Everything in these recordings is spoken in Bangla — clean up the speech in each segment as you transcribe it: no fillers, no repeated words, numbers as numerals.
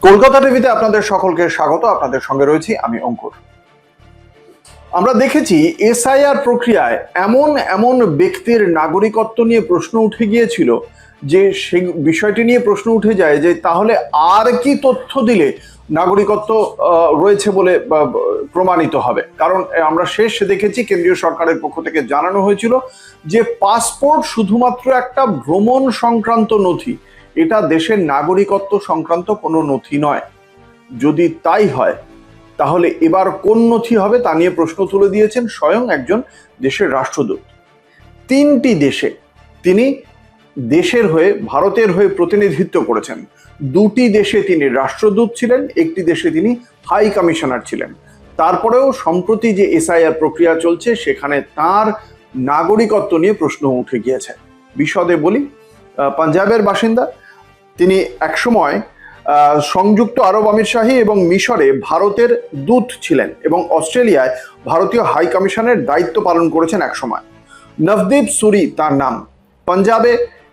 কলকাতা টিভিতে আপনাদের সকলকে স্বাগত। আপনাদের সঙ্গে রয়েছি আমি অঙ্কুর। আমরা দেখেছি এসআইআর প্রক্রিয়ায় এমন এমন ব্যক্তির নাগরিকত্ব নিয়ে প্রশ্ন উঠে গিয়েছিল যে সেই বিষয়টি নিয়ে প্রশ্ন উঠে যায় যে তাহলে আর কি তথ্য দিলে নাগরিকত্ব রয়েছে বলে প্রমাণিত হবে। কারণ আমরা শেষ দেখেছি কেন্দ্রীয় সরকারের পক্ষ থেকে জানানো হয়েছিল যে পাসপোর্ট শুধুমাত্র একটা ভ্রমণ সংক্রান্ত নথি, এটা দেশের নাগরিকত্ব সংক্রান্ত কোনো নথি নয়। যদি তাই হয় তাহলে এবার কোন নথি হবে তা নিয়ে প্রশ্ন তুলে দিয়েছেন স্বয়ং একজন দেশের রাষ্ট্রদূত। তিনটি দেশে তিনি দেশের হয়ে, ভারতের হয়ে প্রতিনিধিত্ব করেছেন। দুটি দেশে তিনি রাষ্ট্রদূত ছিলেন, একটি দেশে তিনি হাই কমিশনার ছিলেন। তারপরেও সম্প্রতি যে এসআইআর প্রক্রিয়া চলছে সেখানে তার নাগরিকত্ব নিয়ে প্রশ্ন উঠে গিয়েছে। বিশদে বলি, পাঞ্জাবের বাসিন্দা তিনি একসময় সংযুক্ত আরব আমিরশাহী এবং মিশরে ভারতের দূত ছিলেন এবং অস্ট্রেলিয়ায় ভারতীয় হাই কমিশনের দায়িত্ব পালন করেছেন একসময়। নভদীপ সুরি তার নাম। পাঞ্জাবে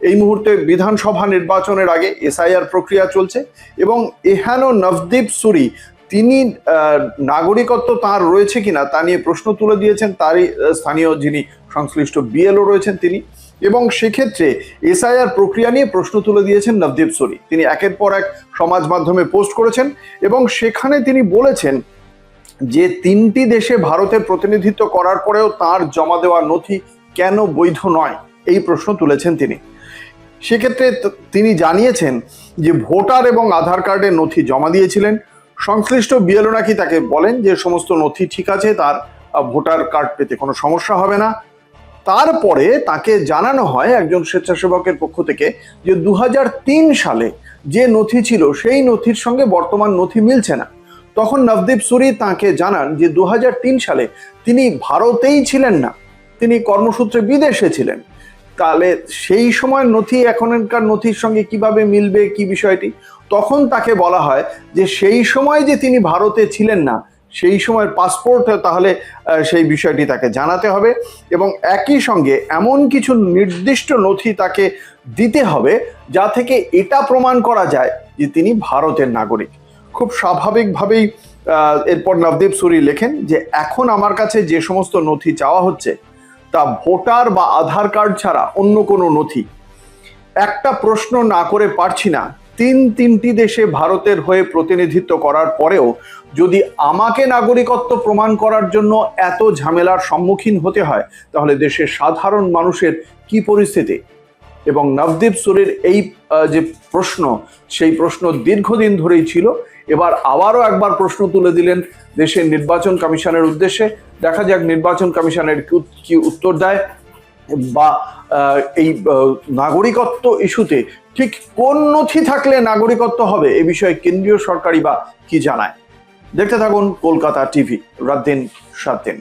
এই মুহূর্তে বিধানসভা নির্বাচনের আগে এসআইআর প্রক্রিয়া চলছে এবং এহেন নভদীপ সুরি তিনি নাগরিকত্ব তার রয়েছে কিনা তা নিয়ে প্রশ্ন তুলে দিয়েছেন তারই স্থানীয় যিনি সংশ্লিষ্ট বিএলও রয়েছেন তিনি, এবং সেক্ষেত্রে এসআইআর প্রক্রিয়া নিয়ে প্রশ্ন তুলে দিয়েছেন নভদীপ সুরি। তিনি একের পর এক সমাজ মাধ্যমে পোস্ট করেছেন এবং সেখানে তিনি বলেছেন যে তিনটি দেশে ভারতের প্রতিনিধিত্ব করার পরেও তার জমা দেওয়া নথি কেন বৈধ নয়, এই প্রশ্ন তুলেছেন তিনি। সেক্ষেত্রে তিনি জানিয়েছেন যে ভোটার এবং আধার কার্ডের নথি জমা দিয়েছিলেন। সংশ্লিষ্ট বিএলও নাকি তাকে বলেন যে সমস্ত নথি ঠিক আছে, তার ভোটার কার্ড পেতে কোনো সমস্যা হবে না। তারপরে তাকে জানানো হয় একজন স্বেচ্ছাসেবকের পক্ষ থেকে যে 2003 সালে যে নথি ছিল সেই নথির সঙ্গে বর্তমান নথি মিলছে না। তখন নভদীপ সুরি তাকে জানান যে 2003 সালে তিনি ভারতেই ছিলেন না, তিনি কর্মসূত্রে বিদেশে ছিলেন। তাহলে সেই সময় নথি এখনকার নথির সঙ্গে কিভাবে মিলবে, কি বিষয়টি? তখন তাকে বলা হয় যে সেই সময় যে তিনি ভারতে ছিলেন না, সেই সময়ের পাসপোর্ট তাহলে সেই বিষয়টি তাকে জানাতে হবে এবং একই সঙ্গে এমন কিছু নির্দিষ্ট নথি তাকে দিতে হবে যা থেকে এটা প্রমাণ করা যায় যে তিনি ভারতের নাগরিক। খুব স্বাভাবিকভাবেই এরপর নভদীপ সুরি লেখেন যে এখন আমার কাছে যে সমস্ত নথি চাওয়া হচ্ছে তা ভোটার বা আধার কার্ড ছাড়া অন্য কোনো নথি। একটা প্রশ্ন না করে পারছি না, তিনটি দেশে ভারতের হয়ে প্রতিনিধিত্ব করার পরেও যদি আমাকে নাগরিকত্ব প্রমাণ করার জন্য এত ঝামেলার সম্মুখীন হতে হয় তাহলে দেশের সাধারণ মানুষের কি পরিস্থিতি? এবং নভদীপ সুরির এই যে প্রশ্ন, সেই প্রশ্ন দীর্ঘদিন ধরেই ছিল। এবার আবারও একবার প্রশ্ন তুলে দিলেন দেশের নির্বাচন কমিশনের উদ্দেশ্যে। দেখা যাক নির্বাচন কমিশনের কি উত্তর দেয়, বা এই নাগরিকত্ব ইস্যুতে ঠিক কোন নথি থাকলে নাগরিকত্ব হবে এ বিষয়ে কেন্দ্রীয় সরকারই বা কি জানায়। দেখতে থাকুন কলকাতা টিভি, রাত দিন 7 দিন।